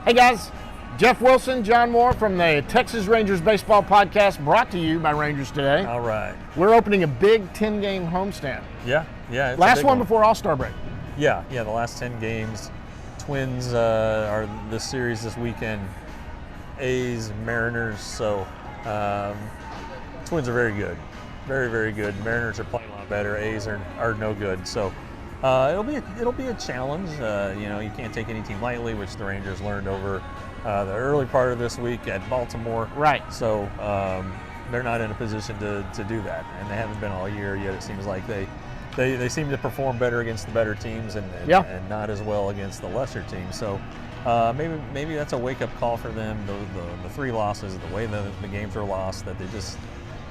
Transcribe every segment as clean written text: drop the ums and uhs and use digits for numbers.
Hey guys, Jeff Wilson, John Moore from the Texas Rangers Baseball Podcast, brought to you by Rangers Today. All right. We're opening a big 10-game homestand. Yeah. It's Last one before All-Star break. Yeah. The last 10 games. Twins are this series this weekend. A's, Mariners. So Twins are very good, very, very good. Mariners are playing a lot better. A's are no good. So it'll be a challenge. You can't take any team lightly, which the Rangers learned over the early part of this week at Baltimore. Right. So they're not in a position to do that, and they haven't been all year yet. It seems like they seem to perform better against the better teams and not as well against the lesser teams. So maybe that's a wake-up call for them. The three losses, the way the games are lost, that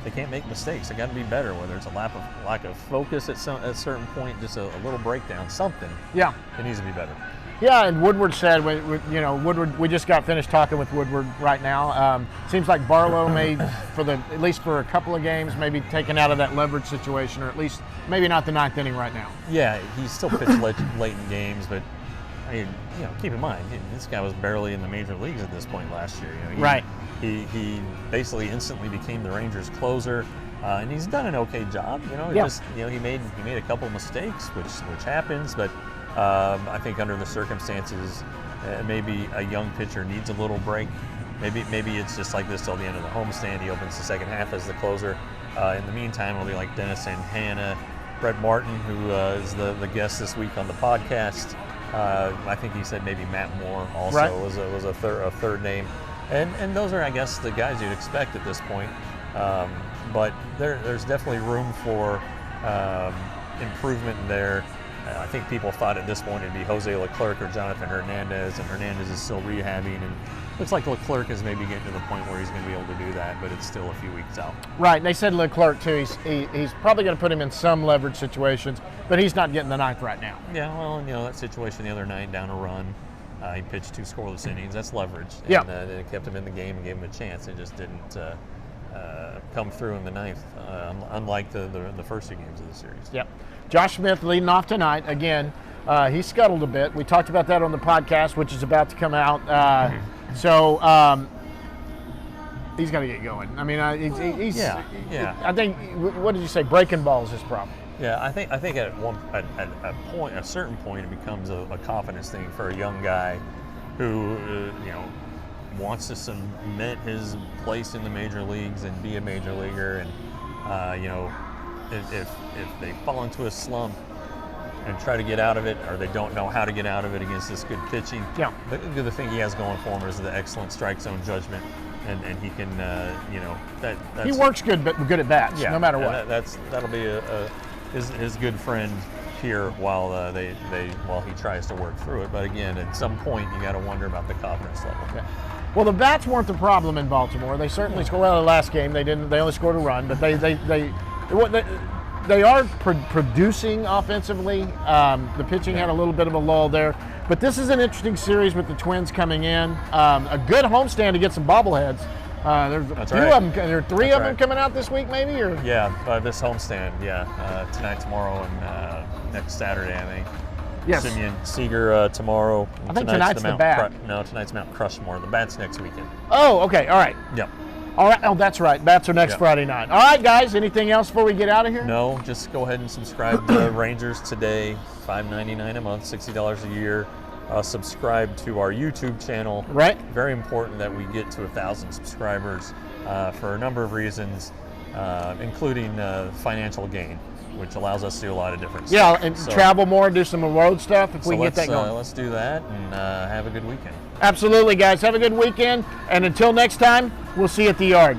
they can't make mistakes. They got to be better. Whether it's a lack of focus at a certain point, just a little breakdown, something. Yeah. It needs to be better. Yeah, and Woodward said, Woodward. We just got finished talking with Woodward right now. Seems like Barlow may, at least for a couple of games, maybe taken out of that leverage situation, or at least maybe not the ninth inning right now. Yeah, he's still pitched late in games, but I mean, keep in mind, this guy was barely in the major leagues at this point last year. Right. He basically instantly became the Rangers' closer, and he's done an okay job. He made a couple of mistakes, which happens, but I think under the circumstances, maybe a young pitcher needs a little break. Maybe it's just like this till the end of the homestand. He opens the second half as the closer. In the meantime, it'll be like Dennis Santana, Brett Martin, who is the guest this week on the podcast. I think he said maybe Matt Moore also right. was a third name. And those are, I guess, the guys you'd expect at this point. But there's definitely room for improvement there. I think people thought at this point it'd be Jose Leclerc or Jonathan Hernandez, and Hernandez is still rehabbing, and looks like Leclerc is maybe getting to the point where he's going to be able to do that, but it's still a few weeks out. Right. They said Leclerc too. He's probably going to put him in some leverage situations, but he's not getting the ninth right now. Yeah, well, that situation the other night, down a run, he pitched 2 scoreless innings. That's leverage. Yeah. And it kept him in the game and gave him a chance. It just didn't come through in the ninth, unlike the first 2 games of the series. Yep. Josh Smith leading off tonight. Again, he scuttled a bit. We talked about that on the podcast, which is about to come out. So he's got to get going. I mean, he's. Yeah. I think. What did you say? Breaking ball is his problem. Yeah, I think at a certain point, it becomes a confidence thing for a young guy who wants to cement his place in the major leagues and be a major leaguer, and if they fall into a slump and try to get out of it, or they don't know how to get out of it against this good pitching. Yeah. The thing he has going for him is the excellent strike zone judgment, and he can, that's, he works good at bats, no matter what. That'll be his good friend here while he tries to work through it. But again, at some point, you got to wonder about the confidence level. Yeah. Well, the bats weren't the problem in Baltimore. They certainly scored. Well, the last game they didn't. They only scored a run, but they are producing offensively. The pitching had a little bit of a lull there. But this is an interesting series with the Twins coming in. A good homestand to get some bobbleheads. There's a few of them. There are 3 of them coming out this week, maybe? Or this homestand. Tonight, tomorrow, and next Saturday, I think. Yes. Simeon Seager tomorrow. I think tonight's the bat. No, tonight's Mount Crushmore. The bat's next weekend. Oh, okay. All right. Yep. All right. Oh, that's right. Bats are next Friday night. All right, guys. Anything else before we get out of here? No. Just go ahead and subscribe to Rangers Today. $5.99 a month, $60 a year. Subscribe to our YouTube channel. Right. Very important that we get to 1,000 subscribers for a number of reasons, including financial gain, which allows us to do a lot of different stuff. Yeah, and travel more, do some road stuff if we can get that going. Let's do that and have a good weekend. Absolutely, guys. Have a good weekend. And until next time, we'll see you at the yard.